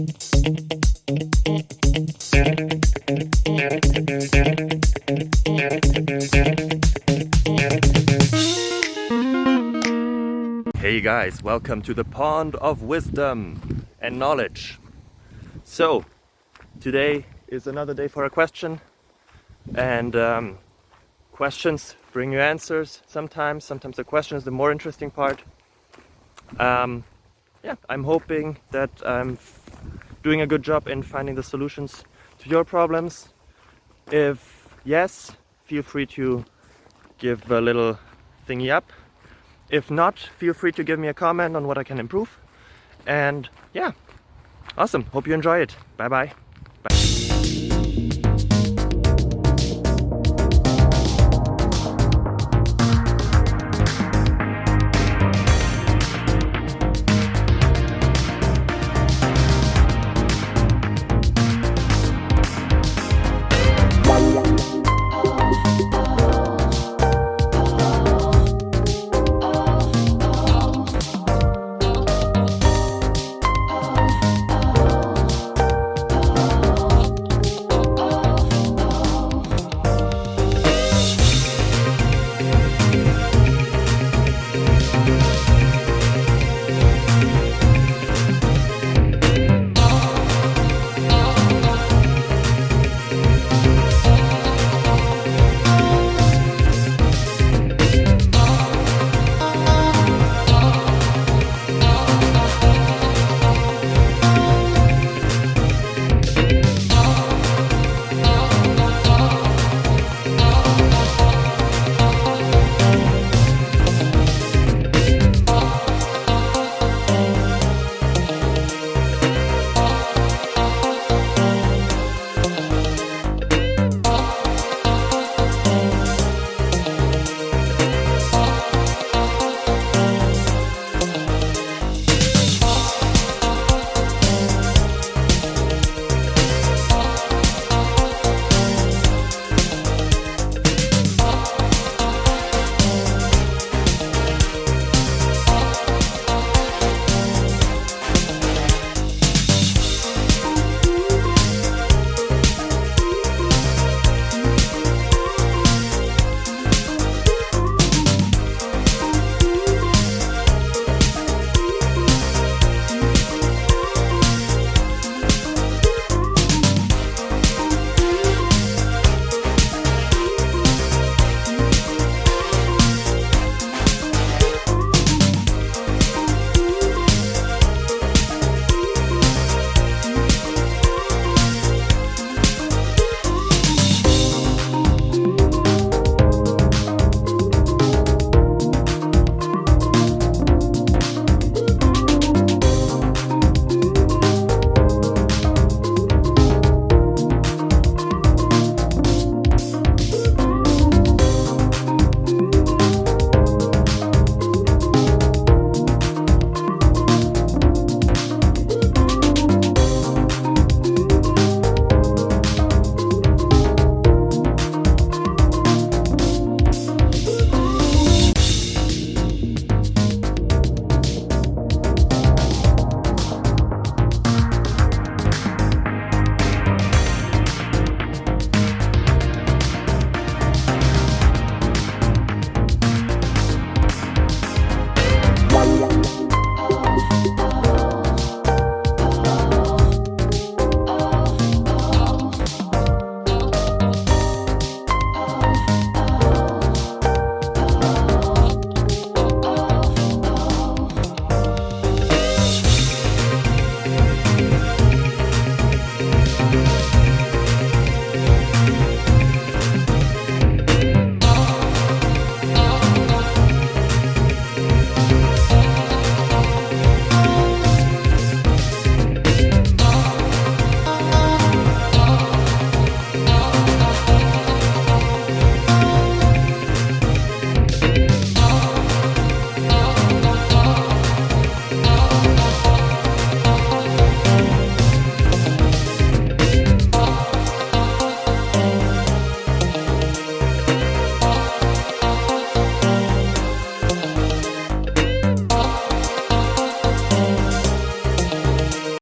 Hey guys, welcome to the pond of wisdom and knowledge. So, today is another day for a question, and questions bring you answers sometimes the question is the more interesting part. I'm hoping that I'm doing a good job in finding the solutions to your problems. If yes, feel free to give a little thingy up. If not, feel free to give me a comment on what I can improve. And yeah, awesome. Hope you enjoy it. Bye bye.